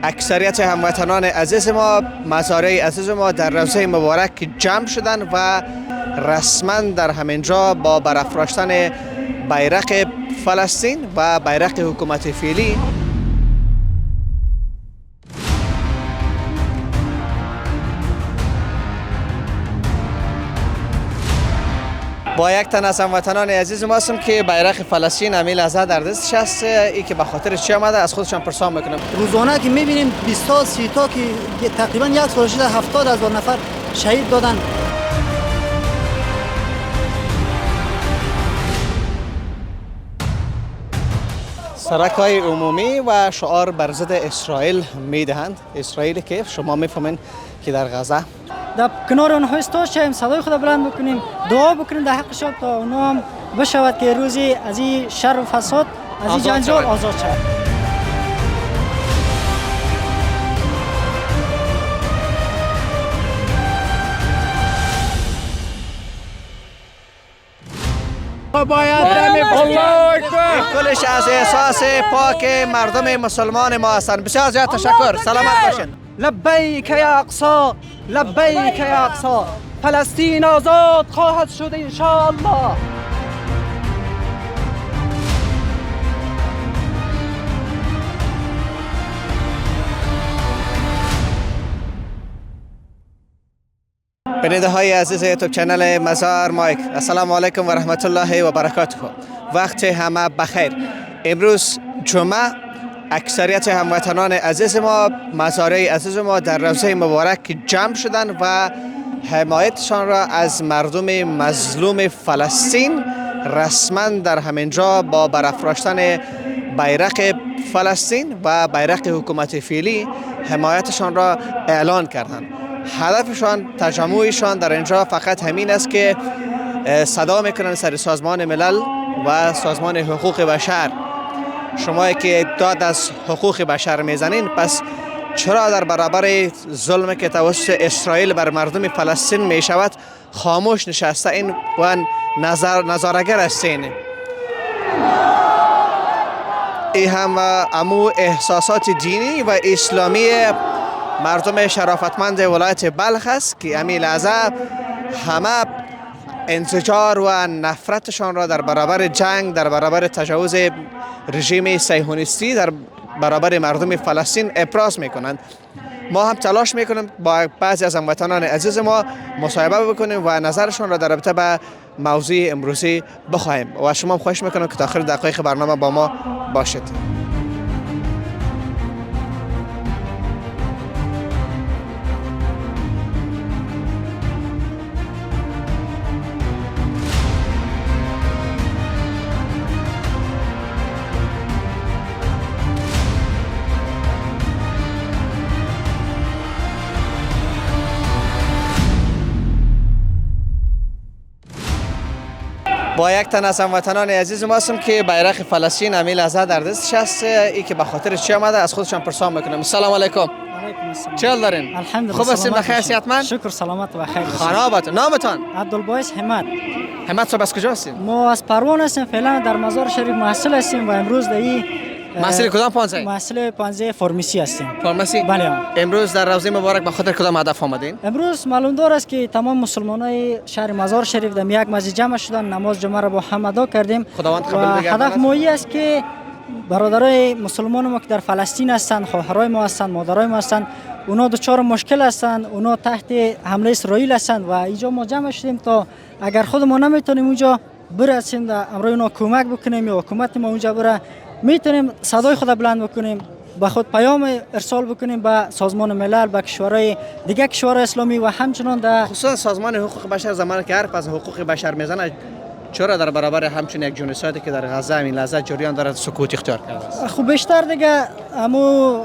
اکثریت هموطنان عزیز ما، مزارع عزیز ما در روضه مبارک جمع شدند و رسما در همینجا با برافراشتن بیرق فلسطین و بیرق حکومت فعلی با یک تن از هموطنان عزیز ما هستم که بیرق فلسطین همین لحظه در دستش است. ای که به خاطر چی آمده از خودشان پرسان میکنم. روزانه که میبینیم 20 تا 30 تا که تقریبا یک سال شده 70,000 نفر شهید دادن. سرک‌های عمومی و شعار بر ضد اسرائیل میدهند. اسرائیل که شما میفهمین که در غزه در کنار اونها ایستادیم، صدای خود بلند بکنیم، دعا بکنیم در حقشان تا اونها هم بشود که روزی از این شر و فساد، از این جنجال آزاد شود. کلش از احساس پاک مردم مسلمان ما هستند. بسیار زیاد تشکر. سلامت باشین. لبیک یا اقصا، لبیک یا اقصا، فلسطین آزاد خواهد شد ان شاء الله. بیننده های عزیز یوتیوب چنل مزار مایک، السلام علیکم و رحمت الله و برکاته. وقت همه بخیر. امروز جمعه، اکثریت هموطنان عزیز ما، مزارع عزیز ما در روضه مبارک جمع شدند و حمایتشان را از مردم مظلوم فلسطین رسما در همینجا با برافراشتن بیرق فلسطین و بیرق حکومت فعلی حمایتشان را اعلان کردند. هدفشان، تجمعشان در اینجا فقط همین است که صدا میکنن سر سازمان ملل و سازمان حقوق بشر. شما که داد از حقوق بشر میزنین، پس چرا در برابر ظلم که توسط اسرائیل بر مردم فلسطین میشود خاموش نشسته این و نظارگر هستین؟ این هم امو احساسات دینی و اسلامی مردم شرافتمند ولایت بلخ است که همین لحظه همه انزجار و نفرتشان را در برابر جنگ، در برابر تجاوز رژیم صهیونیستی در برابر مردم فلسطین ابراز میکنند. ما هم تلاش میکنیم با بعضی از هموطنان عزیز ما مصاحبه بکنیم و نظرشان را در رابطه به موضوع امروزی بخواهیم و شما هم خواهش میکنم که تا آخر دقایق برنامه با ما باشید. با یک تن از هموطنان عزیز ما هستم که بیرق فلسطین همین لحظه در دستش است. ای که به خاطر چی آمده از خودشان پرسان میکنم. السلام علیکم. علیکم السلام. چه حال دارین؟ الحمدلله. خوب هستین؟ بخیر صحتمند؟ شکر، سلامت و بخیر. خانابتون، نامتان؟ عبدالباعث همت. همت صاحب از کجا هستین؟ ما از پروان هستیم، فعلا در مزار شریف محصل هستیم و امروز در این محصل کدام پانزه؟ محصل پانزه فارمسی هستیم. فارمسی؟ بله. امروز در روضه مبارک به خاطر کدام هدف آمدین؟ امروز معلوم دار است که تمام مسلمانای شهر مزار شریف در یک مسجد جمع شدن، نماز جمعه را با هم ادا کردیم. خداوند قبول و بگرداند. هدف ما است که برادرای مسلمان ما که در فلسطین هستند، خواهرای ما هستند، مادرای ما هستند، اونا دچار مشکل هستند، اونا تحت حمله اسرائیل هستند و اینجا ما جمع شدیم تا اگر خود ما نمیتونیم اونجا برسیم در امروی اونا کمک بکنیم یا حکومت ما اونجا بره، میتونیم صدای خود بلند بکنیم، با خود پیام ارسال بکنیم به سازمان ملل، به کشورهای دیگه، کشورهای اسلامی و همچنان در خصوصا سازمان حقوق بشر زمانی که حرف از حقوق بشر میزنه، چرا در برابر همچین یک جنسایتی که در غزه همین لحظه جریان دارد سکوت اختیار کرده است؟ خب بیشتر دیگه امو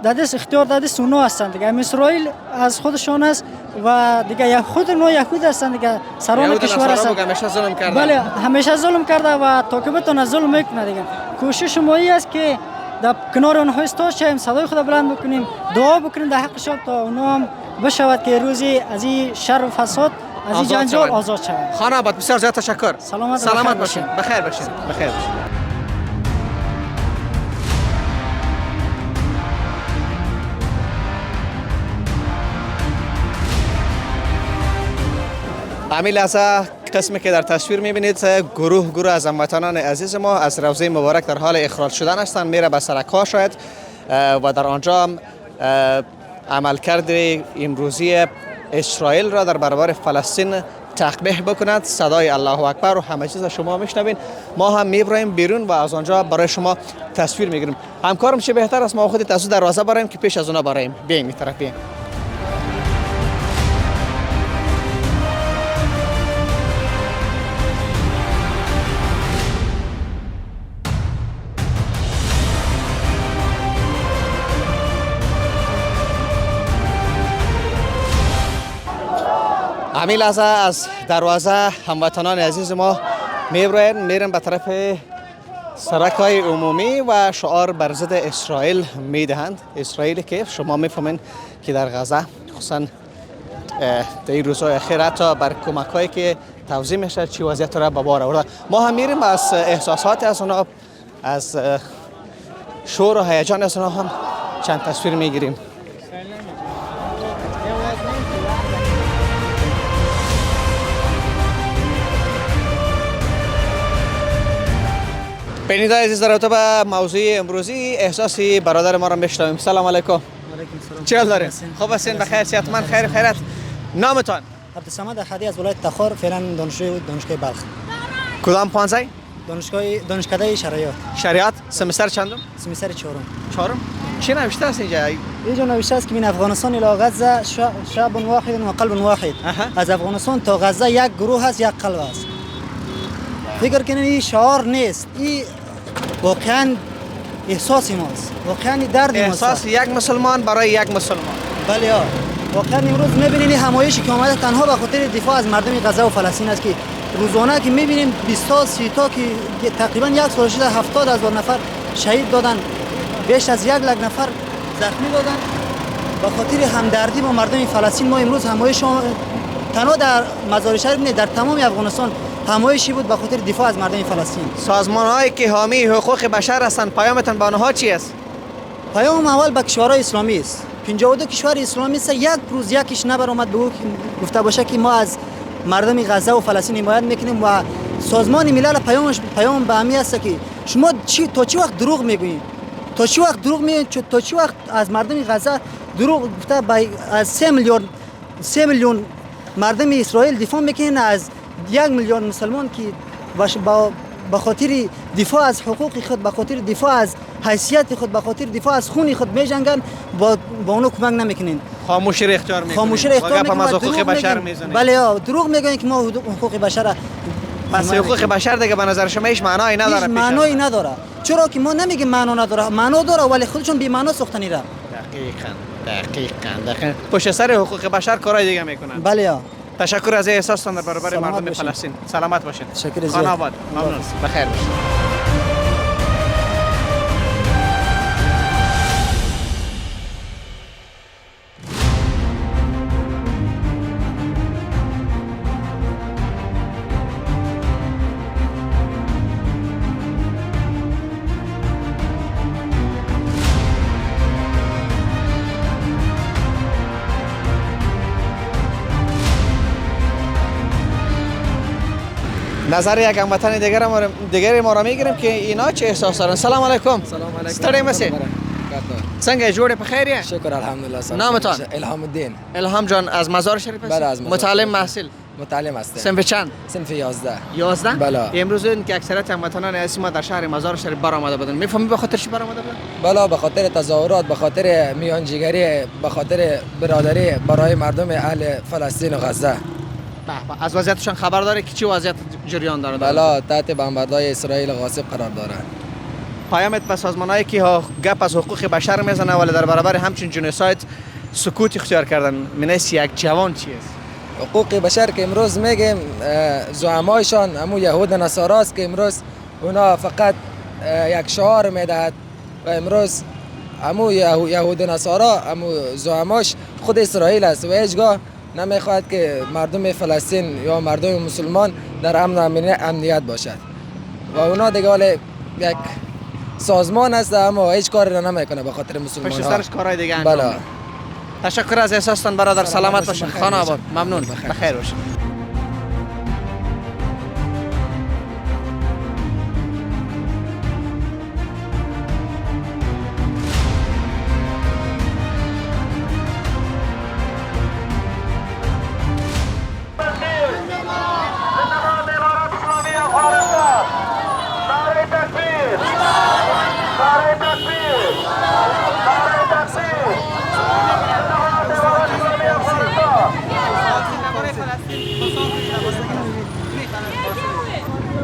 دادس اختیار دادس اونا هستند دیگه. اسرائیل از خودشان است و دیگه خود ما یهود هستند دیگه، سران کشور هستند. همیشه ظلم کرده. بله، همیشه ظلم کرده و تا که بتونه ظلم میکنه دیگه. کوشش ما است که در کنار اونها ایستادیم، صدای خود بلند بکنیم، دعا بکنیم در حقشان تا اونها هم بشود که روزی از این شر و فساد، از این جنجال آزاد شود. خانه آباد، بسیار زیاد تشکر. سلامت باشین. بخیر باشین. بخیر باشین. همین لحظه قسمی که در تصویر میبینید گروه از هموطنان عزیز ما از روضه مبارک در حال اخراج شدن هستند. میره به سرک‌ها شاید و در آنجا هم عملکرد امروزی اسرائیل را در برابر فلسطین تقبیح بکند. صدای الله اکبر و همه چیز شما میشنوین. ما هم میبریم بیرون و از آنجا برای شما تصویر میگیریم. همکارم چه بهتر است ما خودت از دروازه برایم که پیش از اونا برایم. بیایم این طرف بیایم. همین لحظه از دروازه هموطنان عزیز ما میرن به طرف سرک‌های عمومی و شعار بر ضد اسرائیل میدهند. اسرائیل که شما میفهمین که در غزه خصوصا در این روزهای اخیر حتی بر کمک‌هایی که توزیع میشه چی وضعیت را به بار آورده. ما هم میریم از احساسات از اونا، از شور و هیجان از اونا هم چند تصویر میگیریم. بیننده عزیز در رابطه با موضوع امروزی احساسی برادر ما را میشنویم. سلام علیکم. علیکم سلام. چه حال دارین؟ خوب هستین؟ بخیر؟ صحتمند؟ خیر خیرت؟ نامتان؟ عبدالصمد احدی از ولایت تخار، فعلا دانشگاه بلخ. کدام پانزه؟ دانشکده شریعت. شریعت سمستر چندم؟ سمستر چهارم. چهارم؟ چی نوشته است اینجا؟ اینجا نوشته است که من افغانستان الی غزه شعب واحد و قلب واحد. از افغانستان تا غزه یک گروه است، یک قلب است. فکر کنید این شعار نیست، این واقعا احساس ماست، واقعا درد ماست. احساس یک مسلمان برای یک مسلمان. بله ها، واقعا امروز میبینید همایشی که آمده تنها به خاطر دفاع از مردم غزه و فلسطین است که روزانه که میبینیم 20 تا 30 تا که تقریبا یک سال شده 70,000 نفر شهید دادن، بیش از 1 لک نفر زخمی دادن. به خاطر همدردی با مردم فلسطین ما امروز همایش تنها در مزار شریف نه، در تمام افغانستان همایشی بود به خاطر دفاع از مردم فلسطین. سازمان‌هایی که حامی حقوق بشر هستند پیامتان به آنها چی است؟ پیام اول به کشورهای اسلامی است. 52 کشور اسلامی است، یک روز یکیش نبرآمد بگو گفته باشه که ما از مردم غزه و فلسطین حمایت میکنیم و سازمان ملل پیام به همین است که شما تا چی وقت دروغ میگویید؟ تا چی وقت دروغ میگویید؟ تا چی وقت از مردم غزه دروغ گفته از 3 میلیون مردم اسرائیل دفاع میکنین، از 1 میلیون مسلمان که به خاطر دفاع از حقوق خود، به خاطر دفاع از حیثیت خود، به خاطر دفاع از خون خود میجنگن، با اونو کمک نمیکنین. خاموشی را اختیار میکنین. خاموشی را اختیار میکنین. از حقوق بشر میزنین. بله ها، دروغ میگن که ما حقوق بشر. پس حقوق بشر دیگه به نظر شما هیچ معنایی نداره؟ هیچ معنایی نداره. چرا که ما نمیگیم معنا نداره، معنا داره ولی خودشون بی معنا ساختنی را. دقیقاً. پشت سر حقوق بشر کارهای دیگه میکنن. بله ها. تشکر از احساستان در برابر مردم فلسطین. سلامت باشین. تشکر زیاد. خانه آباد. ممنون. بخیر باشین. نظر یک هموطن دیگر ما را میگیریم که اینا چه احساس دارن. سلام علیکم. سلام علیکم. ستړی مسی. څنګه جوړه په خیر یې؟ شکر الحمدلله. نامتان؟ الهام الدین. الهام جان از مزار شریف هستی؟ بله از مزار. متعلم محصل. متعلم هستم. صنف چند؟ صنف 11. 11؟ بله. امروز این که اکثریت هموطنان عزیز ما در شهر مزار شریف برآمده بودن. میفهمی به خاطر چی برآمده بودن؟ بله به خاطر تظاهرات، به خاطر میانجیگری، به خاطر برادری برای مردم اهل فلسطین و غزه. از وضعیتشان خبر داره که چی وضعیت جریان داره؟ بله تحت بمباردهای اسرائیل غاصب قرار دارند. پیامت به سازمان‌هایی که گپ از حقوق بشر میزنه ولی در برابر همچین جنوساید سکوت اختیار کردن. منیس یک جوان چی است؟ حقوق بشر که امروز میگیم زعمایشان همون یهود نصاراست که امروز اونا فقط یک شعار میدهد و امروز همون یهود نصارا همون زعماش خود اسرائیل است و هیچگاه نمیخواهد که مردم فلسطین یا مردم مسلمان در امن و امنیت باشد و اونا دیگه حالا یک سازمان است اما هیچ کاری را نمیکنه به خاطر مسلمان ها. پشت سرش کارهای دیگه انجام بله. تشکر از احساستان برادر. سلامت باشین. خانه آباد. ممنون. بخیر باشین.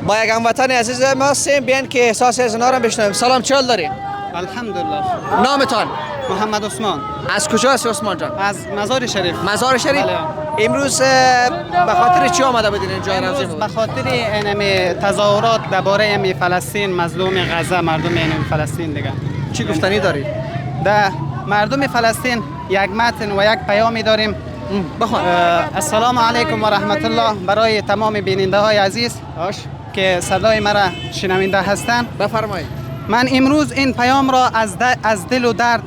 با یک هموطن عزیز ما هستیم، بیان که احساس از اونا رو بشنویم. سلام، چه حال داری؟ الحمدلله. نامتان؟ محمد عثمان از کجا هستی عثمان جان؟ از مزار شریف. مزار شریف؟ بله. امروز به خاطر چی آمده بودین اینجا؟ امروز به خاطر این تظاهرات درباره این فلسطین، مظلوم غزه، مردم این فلسطین دیگه. چی گفتنی داری؟ ده مردم فلسطین یک متن و یک پیامی داریم. بخوان. السلام علیکم و رحمت الله برای تمام بیننده های عزیز که صدای مرا شنونده هستند. بفرمایید. من امروز این پیام را از دل و درد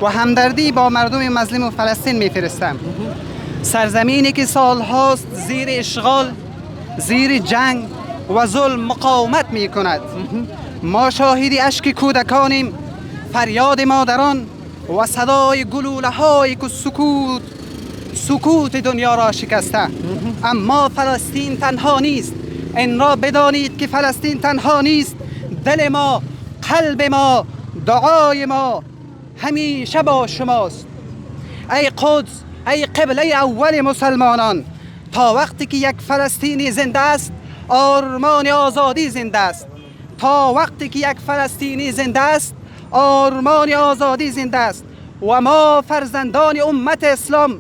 و همدردی با مردم مظلوم فلسطین میفرستم. سرزمینی که سالهاست زیر اشغال، زیر جنگ و ظلم مقاومت می کند. ما شاهد اشک کودکانیم، فریاد مادران و صدای گلوله هایی که سکوت دنیا را شکسته. اما فلسطین تنها نیست. این را بدانید که فلسطین تنها نیست. دل ما، قلب ما، دعای ما همیشه با شماست. ای قدس، ای قبله اول مسلمانان، تا وقتی که یک فلسطینی زنده است آرمان آزادی زنده است. تا وقتی که یک فلسطینی زنده است آرمان آزادی زنده است. و ما فرزندان امت اسلام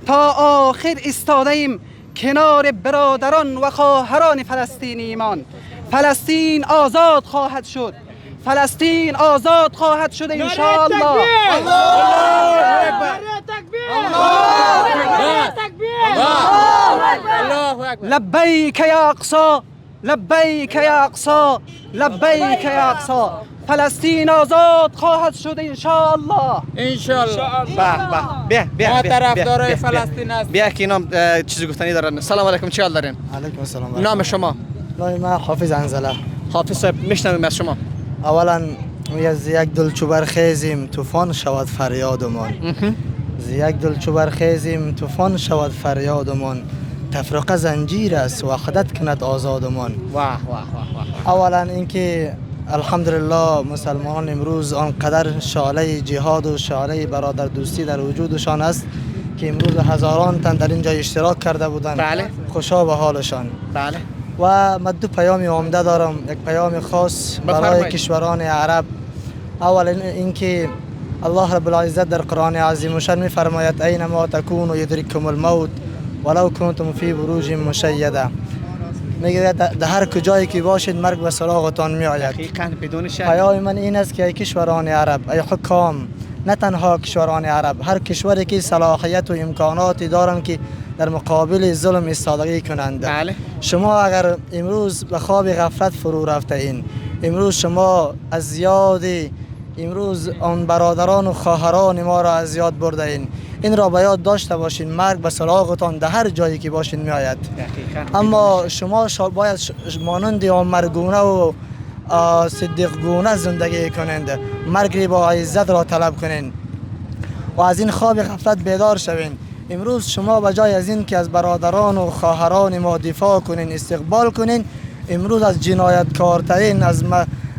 تا آخر ایستاده ایم کنار برادران و خواهران فلسطینی ایمان. فلسطین آزاد خواهد شد. فلسطین آزاد خواهد شد ان شاء الله. لبیک یا اقصی، لبیک یا اقصی، لبیک یا اقصی. فلسطین آزاد خواهد شد ان شاء الله. ان شاء الله. بیا ما طرفدارای فلسطین هستیم. بیا که اینا چیزی گفتنی دارن. سلام علیکم، چی حال دارین؟ علیکم السلام. نام شما؟ نام من حافظ انزله. حافظ صاحب، میشنویم از شما. اولا از یک دلچو برخیزیم طوفان شود فریادمان. از یک دلچو برخیزیم طوفان شود فریادمان. تفرقه زنجیر است وحدت کند آزادمان. واه واه واه. اولا اینکه الحمدلله مسلمانان امروز آنقدر شعله جهاد و شعله برادر دوستی در وجودشان است که امروز هزاران تن در اینجا اشتراک کرده بودند. بله. خوشا به حالشان. بله. و من دو پیام عمده دارم. یک پیام خاص برای کشوران عرب. اولا اینکه الله رب العزت در قرآن عظیم و شان می‌فرماید اینما تکونوا یدرککم الموت ولو کنتم فی بروج مشیده. میگه در هر کجایی که باشید مرگ به سراغتان میآید. دقیقاً بدون شک. پیام من این است که ای کشوران عرب، ای حکام، نه تنها کشوران عرب، هر کشوری که صلاحیت و امکاناتی دارند که در مقابل ظلم ایستادگی کنند. بله. شما اگر امروز به خواب غفلت فرو رفته این، امروز شما از زیادی امروز آن برادران و خواهران ما را از یاد برده این را به یاد داشته باشین. مرگ به سراغتان در هر جایی که باشین میآید. اما شما باید مانند مرگونه و صدیقگونه زندگی کنند. مرگ با عزت را طلب کنین و از این خواب غفلت بیدار شوین. امروز شما به جای از این که از برادران و خواهران ما دفاع کنین، استقبال کنین، امروز از جنایتکارترین،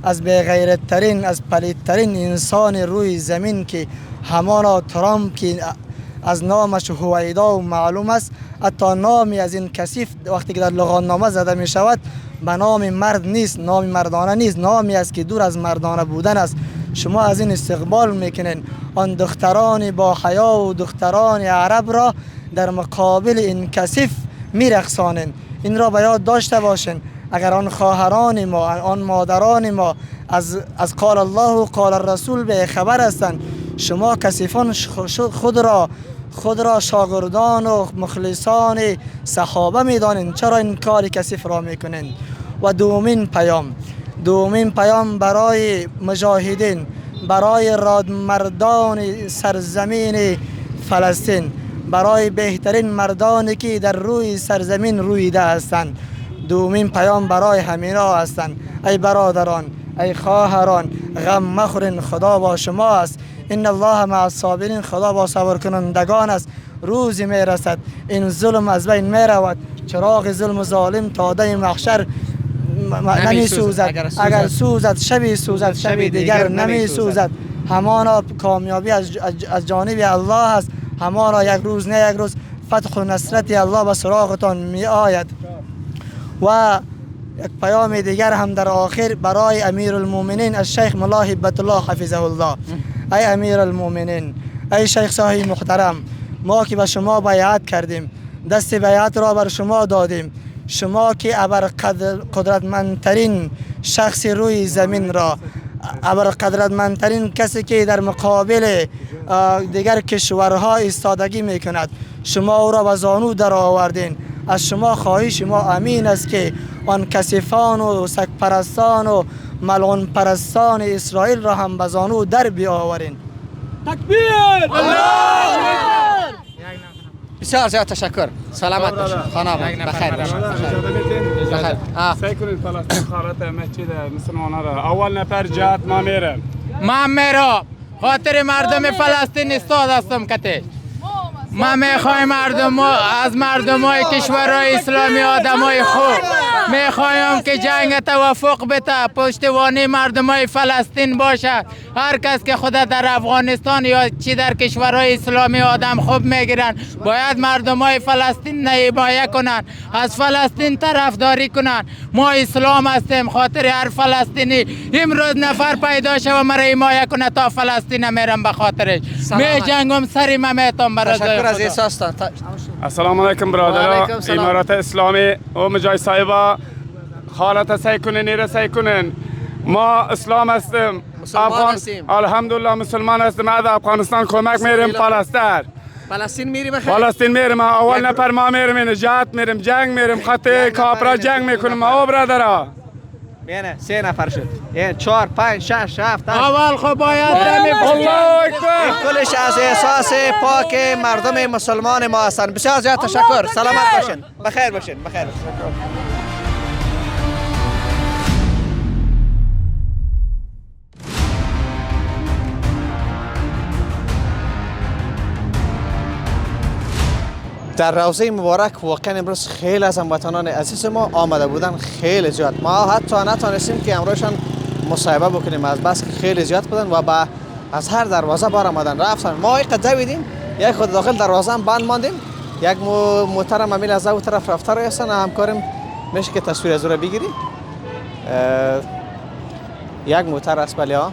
از بی‌غیرت‌ترین، از پلیدترین انسان روی زمین که همانا ترامپ که از نامش هویدا و معلوم است، حتی نامی از این کثیف وقتی که در لغاتنامه زده می شود به نام مرد نیست، نام مردانه نیست، نامی است که دور از مردانه بودن است. شما از این استقبال میکنین. آن دختران با حیا و دختران عرب را در مقابل این کثیف میرقصانین. این را به یاد داشته باشین. اگر آن خواهران ما، آن مادران ما از قال الله و قال الرسول به خبر هستند، شما کثیفان خود را شاگردان و مخلصان صحابه میدانین، چرا این کار کثیف را میکنین؟ و دومین پیام برای مجاهدین، برای رادمردان سرزمین فلسطین، برای بهترین مردانی که در روی سرزمین رویده هستند. دومین پیام برای همینا هستند. ای برادران، ای خواهران، غم مخورین، خدا با شما است. ان الله مع الصابرین، خدا با صبر کنندگان است. روزی میرسد این ظلم از بین میرود. چراغ ظلم و ظالم تا دی محشر نمی سوزد. اگر سوزد شبی سوزد، شبی دیگر نمی سوزد. همانا کامیابی از جانب الله است. همانا یک روز نه یک روز فتح و نصرت الله به سراغتان می آید. و یک پیام دیگر هم در آخر برای امیر المؤمنین الشیخ ملا هبت الله حفظه الله. ای امیر المؤمنین، ای شیخ صاحب محترم، ما که به شما بیعت کردیم، دست بیعت را بر شما دادیم، شما که ابرقدرتمندترین شخص روی زمین را، ابرقدرتمندترین کسی که در مقابل دیگر کشورها ایستادگی میکند، شما او را به زانو در آوردین. از شما خواهش ما امین است که آن کثیفان و سگپرستان و ملعون پرستان اسرائیل را هم به زانو در بیاورین. تکبیر! بسیار زیاد تشکر. سلامت باشید. خانم بخیر باشید. بخیر. سعی کنید فلسطین خارات مسجد مسلمانان را اول نفر جهت ما میرم. من میرم خاطر مردم فلسطین استاد هستم کته. ما میخوایم از مردمای کشورهای اسلامی آدمای خوب میخوایم که جنگ توافق بده، پشتوانه مردمای فلسطین باشه. هر کس که خود در افغانستان یا چی در کشورهای اسلامی آدم خوب میگیرن باید مردمای فلسطین حمایت کنن، از فلسطین طرفداری کنن. ما اسلام هستیم، خاطر هر فلسطینی امروز نفر پیدا شه و مرا حمایت کنه تا فلسطین میرم به خاطرش. می جنگم سری ما میتم برای تشکر از احساستان. السلام علیکم برادران. امارات اسلامی و مجای صاحبا خالت سعی کنین، نیره سعی کنین. ما اسلام هستیم، هستیم. الحمدلله مسلمان هستیم. از افغانستان کمک میریم فلسطین میریم خیر. فلسطین میریم. اول نفر ما میریم، نجات میریم، جنگ میریم، خط کافرا جنگ میکنیم. او برادرها بینه 3 نفر شد. 4 5 6 7 اول خب باید الله اکبر. کلش از احساس پاک مردم مسلمان ما هستند. بسیار زیاد تشکر. سلامت باشین. بخیر باشین. بخیر. در روضه مبارک واقعا امروز خیلی از هموطنان عزیز ما آمده بودن، خیلی زیاد. ما حتی نتونستیم که امروزشان مصاحبه بکنیم از بس که خیلی زیاد بودن و از هر دروازه بار آمدن رفتن. ما یک دویدیم، یک خود داخل دروازه هم بند ماندیم. یک محترم امیل از او طرف رفته رو هستن، همکارم میشه که تصویر از او را بگیری. یک موتر است بله ها.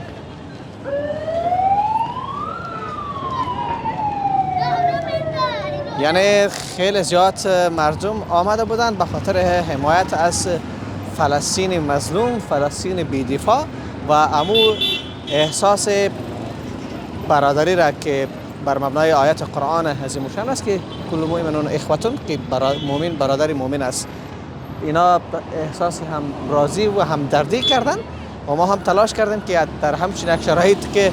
یعنی خیلی زیاد مردم آمده بودند به خاطر حمایت از فلسطین مظلوم، فلسطین بی‌دفاع و امو احساس برادری را که بر مبنای آیت قرآن عظیم الشان است که کل مؤمن اخوتون، که مؤمن برادر مؤمن است. اینا احساس هم راضی و همدردی کردن و ما هم تلاش کردیم که در همچین شرایط که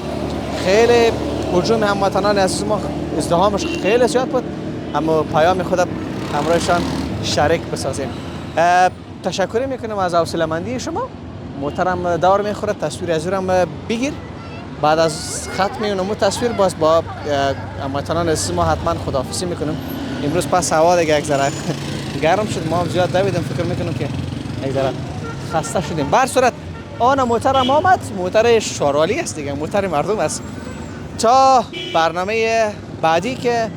خیلی هجوم هموطنان عزیز ما ازدحامش خیلی زیاد بود، اما پیام خود همراهشان شریک بسازیم. تشکر میکنم از حوصله‌مندی شما. محترم دور میخوره، تصویر از او بگیر. بعد از ختم اون تصویر باز با هموطنان عزیز ما حتما خداحافظی میکنم. امروز پس هوا دیگه یک ذره گرم شد، ما هم زیاد دویدیم، فکر میکنم که یک ذره خسته شدیم. به هر صورت آن محترم آمد، محترم شورالی است دیگه، محترم مردم است. تا برنامه بعدی که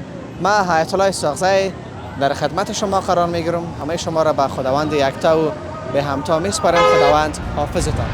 من حیات الله ساغزی در خدمت شما قرار میگیرم. همه شما را به خداوند یکتا و به همتا میسپارم. خداوند حافظتان.